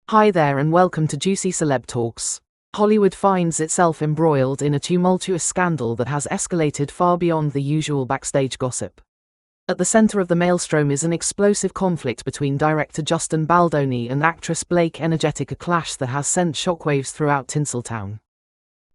Hi there and welcome to Juicy Celeb Talks. Hollywood finds itself embroiled in a tumultuous scandal that has escalated far beyond the usual backstage gossip. At the center of the maelstrom is an explosive conflict between director Justin Baldoni and actress Blake Energetic, a clash that has sent shockwaves throughout Tinseltown.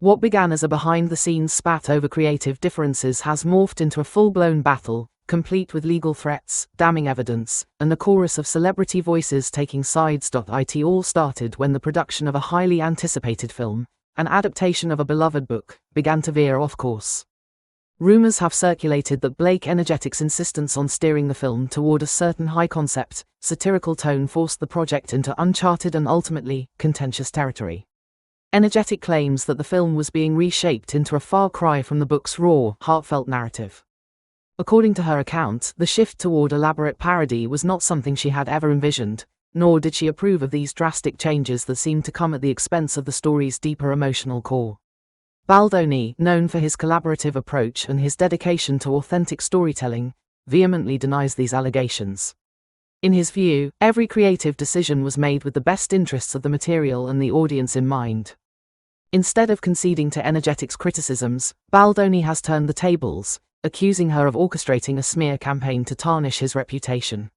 What began as a behind-the-scenes spat over creative differences has morphed into a full-blown battle, complete with legal threats, damning evidence, and a chorus of celebrity voices taking sides. It all started when the production of a highly anticipated film, an adaptation of a beloved book, began to veer off course. Rumors have circulated that Blake Energetic's insistence on steering the film toward a certain high-concept, satirical tone forced the project into uncharted and ultimately contentious territory. Energetic claims that the film was being reshaped into a far cry from the book's raw, heartfelt narrative. According to her account, the shift toward elaborate parody was not something she had ever envisioned, nor did she approve of these drastic changes that seemed to come at the expense of the story's deeper emotional core. Baldoni, known for his collaborative approach and his dedication to authentic storytelling, vehemently denies these allegations. In his view, every creative decision was made with the best interests of the material and the audience in mind. Instead of conceding to Energetic's criticisms, Baldoni has turned the tables, accusing her of orchestrating a smear campaign to tarnish his reputation.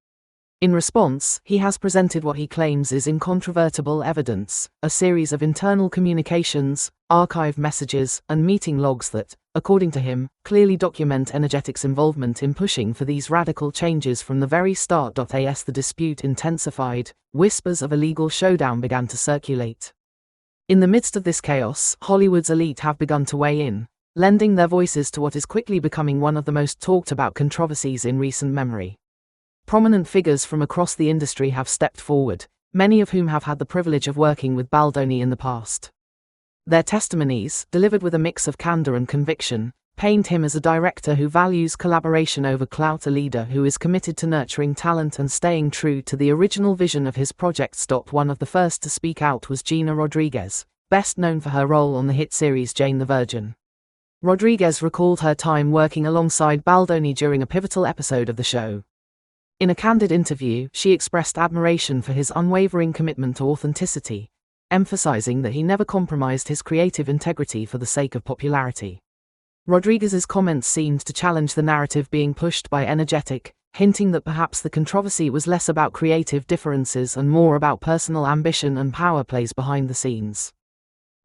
In response, he has presented what he claims is incontrovertible evidence, a series of internal communications, archived messages, and meeting logs that, according to him, clearly document Energetic's involvement in pushing for these radical changes from the very start. As the dispute intensified, whispers of a legal showdown began to circulate. In the midst of this chaos, Hollywood's elite have begun to weigh in, lending their voices to what is quickly becoming one of the most talked about controversies in recent memory. Prominent figures from across the industry have stepped forward, many of whom have had the privilege of working with Baldoni in the past. Their testimonies, delivered with a mix of candor and conviction, paint him as a director who values collaboration over clout, a leader who is committed to nurturing talent and staying true to the original vision of his projects. One of the first to speak out was Gina Rodriguez, best known for her role on the hit series Jane the Virgin. Rodriguez recalled her time working alongside Baldoni during a pivotal episode of the show. In a candid interview, she expressed admiration for his unwavering commitment to authenticity, emphasizing that he never compromised his creative integrity for the sake of popularity. Rodriguez's comments seemed to challenge the narrative being pushed by Energetic, hinting that perhaps the controversy was less about creative differences and more about personal ambition and power plays behind the scenes.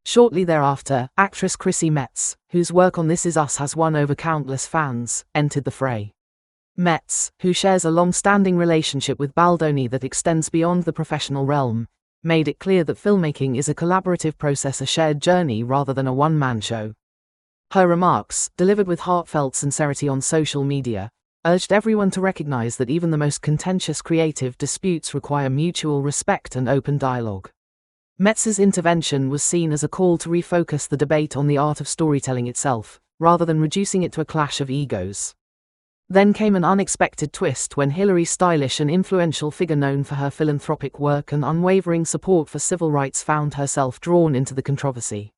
Shortly thereafter, actress Chrissy Metz, whose work on This Is Us has won over countless fans, entered the fray. Metz, who shares a long-standing relationship with Baldoni that extends beyond the professional realm, made it clear that filmmaking is a collaborative process, a shared journey rather than a one-man show. Her remarks, delivered with heartfelt sincerity on social media, urged everyone to recognize that even the most contentious creative disputes require mutual respect and open dialogue. Metz's intervention was seen as a call to refocus the debate on the art of storytelling itself, rather than reducing it to a clash of egos. Then came an unexpected twist when Hillary Stylish, an influential figure known for her philanthropic work and unwavering support for civil rights, found herself drawn into the controversy.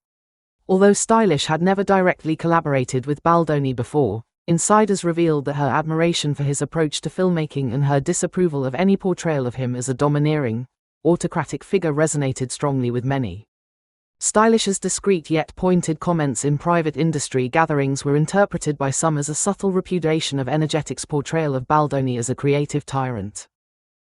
Although Stylish had never directly collaborated with Baldoni before, insiders revealed that her admiration for his approach to filmmaking and her disapproval of any portrayal of him as a domineering, autocratic figure resonated strongly with many. Stylish's discreet yet pointed comments in private industry gatherings were interpreted by some as a subtle repudiation of Energetic's portrayal of Baldoni as a creative tyrant.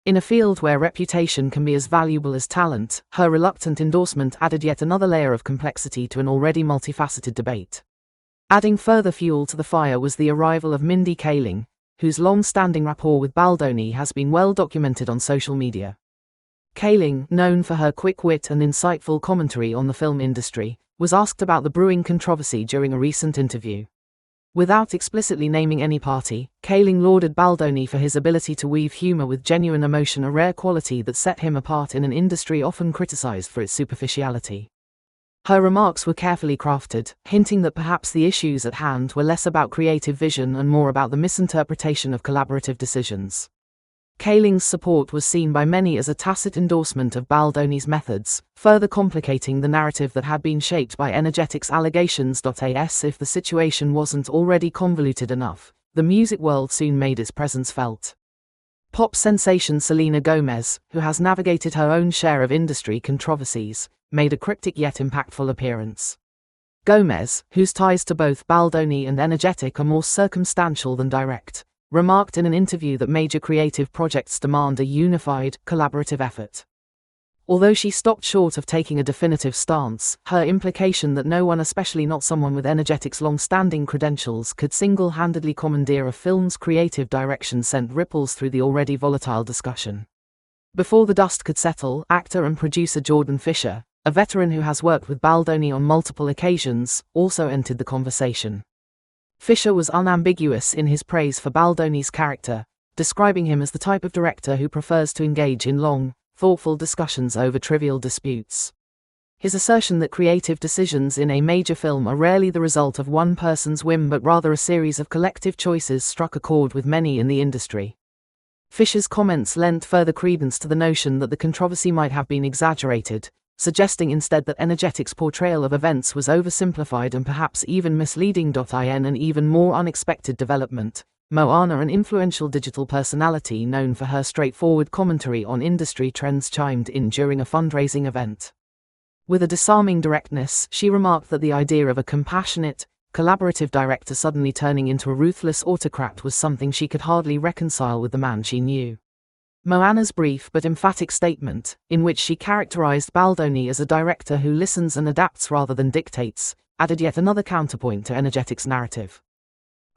In a field where reputation can be as valuable as talent, her reluctant endorsement added yet another layer of complexity to an already multifaceted debate. Adding further fuel to the fire was the arrival of Mindy Kaling, whose long-standing rapport with Baldoni has been well documented on social media. Kaling, known for her quick wit and insightful commentary on the film industry, was asked about the brewing controversy during a recent interview. Without explicitly naming any party, Kaling lauded Baldoni for his ability to weave humor with genuine emotion, a rare quality that set him apart in an industry often criticized for its superficiality. Her remarks were carefully crafted, hinting that perhaps the issues at hand were less about creative vision and more about the misinterpretation of collaborative decisions. Kaling's support was seen by many as a tacit endorsement of Baldoni's methods, further complicating the narrative that had been shaped by Energetic's allegations. As if the situation wasn't already convoluted enough, the music world soon made its presence felt. Pop sensation Selena Gomez, who has navigated her own share of industry controversies, made a cryptic yet impactful appearance. Gomez, whose ties to both Baldoni and Energetic are more circumstantial than direct, remarked in an interview that major creative projects demand a unified, collaborative effort. Although she stopped short of taking a definitive stance, her implication that no one, especially not someone with Energetic's long-standing credentials, could single-handedly commandeer a film's creative direction sent ripples through the already volatile discussion. Before the dust could settle, actor and producer Jordan Fisher, a veteran who has worked with Baldoni on multiple occasions, also entered the conversation. Fisher was unambiguous in his praise for Baldoni's character, describing him as the type of director who prefers to engage in long, thoughtful discussions over trivial disputes. His assertion that creative decisions in a major film are rarely the result of one person's whim but rather a series of collective choices struck a chord with many in the industry. Fisher's comments lent further credence to the notion that the controversy might have been exaggerated, suggesting instead that Energetic's portrayal of events was oversimplified and perhaps even misleading. In an even more unexpected development, Moana, an influential digital personality known for her straightforward commentary on industry trends, chimed in during a fundraising event. With a disarming directness, she remarked that the idea of a compassionate, collaborative director suddenly turning into a ruthless autocrat was something she could hardly reconcile with the man she knew. Moana's brief but emphatic statement, in which she characterized Baldoni as a director who listens and adapts rather than dictates, added yet another counterpoint to Energetic's narrative.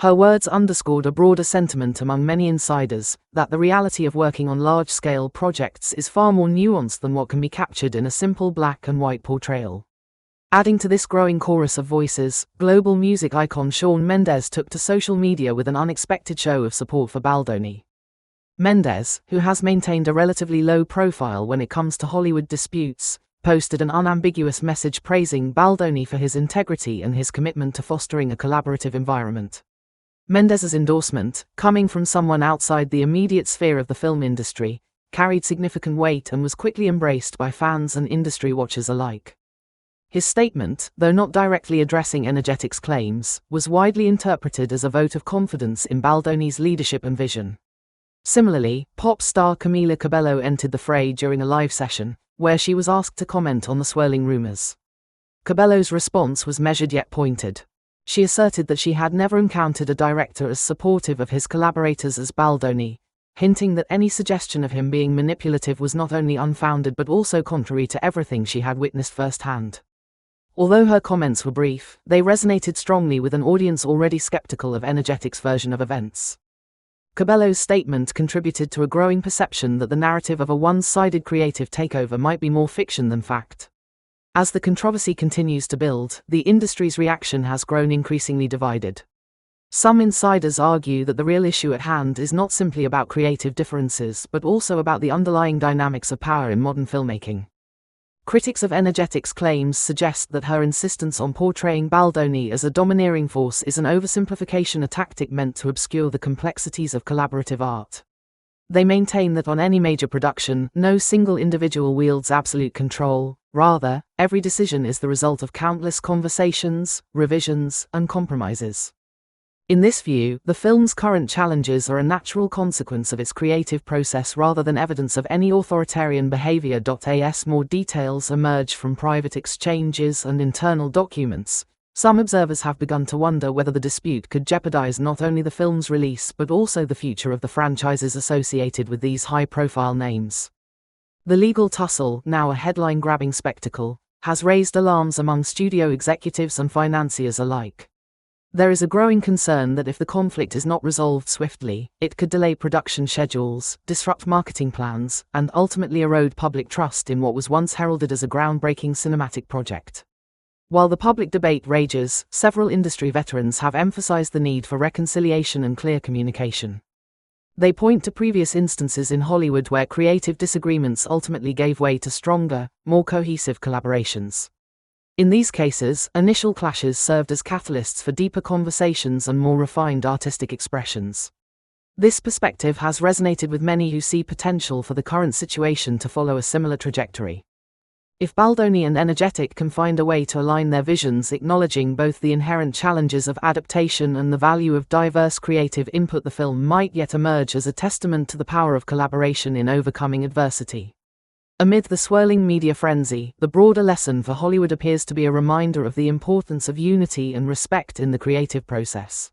Her words underscored a broader sentiment among many insiders, that the reality of working on large-scale projects is far more nuanced than what can be captured in a simple black and white portrayal. Adding to this growing chorus of voices, global music icon Shawn Mendes took to social media with an unexpected show of support for Baldoni. Mendes, who has maintained a relatively low profile when it comes to Hollywood disputes, posted an unambiguous message praising Baldoni for his integrity and his commitment to fostering a collaborative environment. Mendes's endorsement, coming from someone outside the immediate sphere of the film industry, carried significant weight and was quickly embraced by fans and industry watchers alike. His statement, though not directly addressing Energetic's claims, was widely interpreted as a vote of confidence in Baldoni's leadership and vision. Similarly, pop star Camila Cabello entered the fray during a live session, where she was asked to comment on the swirling rumors. Cabello's response was measured yet pointed. She asserted that she had never encountered a director as supportive of his collaborators as Baldoni, hinting that any suggestion of him being manipulative was not only unfounded but also contrary to everything she had witnessed firsthand. Although her comments were brief, they resonated strongly with an audience already skeptical of Energetic's version of events. Cabello's statement contributed to a growing perception that the narrative of a one-sided creative takeover might be more fiction than fact. As the controversy continues to build, the industry's reaction has grown increasingly divided. Some insiders argue that the real issue at hand is not simply about creative differences but also about the underlying dynamics of power in modern filmmaking. Critics of Energetic's claims suggest that her insistence on portraying Baldoni as a domineering force is an oversimplification, a tactic meant to obscure the complexities of collaborative art. They maintain that on any major production, no single individual wields absolute control. Rather, every decision is the result of countless conversations, revisions, and compromises. In this view, the film's current challenges are a natural consequence of its creative process rather than evidence of any authoritarian behavior. As more details emerge from private exchanges and internal documents, some observers have begun to wonder whether the dispute could jeopardize not only the film's release but also the future of the franchises associated with these high-profile names. The legal tussle, now a headline-grabbing spectacle, has raised alarms among studio executives and financiers alike. There is a growing concern that if the conflict is not resolved swiftly, it could delay production schedules, disrupt marketing plans, and ultimately erode public trust in what was once heralded as a groundbreaking cinematic project. While the public debate rages, several industry veterans have emphasized the need for reconciliation and clear communication. They point to previous instances in Hollywood where creative disagreements ultimately gave way to stronger, more cohesive collaborations. In these cases, initial clashes served as catalysts for deeper conversations and more refined artistic expressions. This perspective has resonated with many who see potential for the current situation to follow a similar trajectory. If Baldoni and Energetic can find a way to align their visions, acknowledging both the inherent challenges of adaptation and the value of diverse creative input, the film might yet emerge as a testament to the power of collaboration in overcoming adversity. Amid the swirling media frenzy, the broader lesson for Hollywood appears to be a reminder of the importance of unity and respect in the creative process.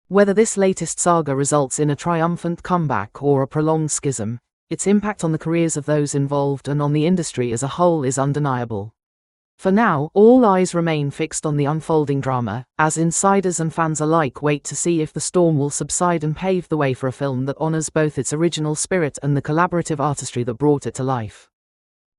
Whether this latest saga results in a triumphant comeback or a prolonged schism, its impact on the careers of those involved and on the industry as a whole is undeniable. For now, all eyes remain fixed on the unfolding drama, as insiders and fans alike wait to see if the storm will subside and pave the way for a film that honors both its original spirit and the collaborative artistry that brought it to life.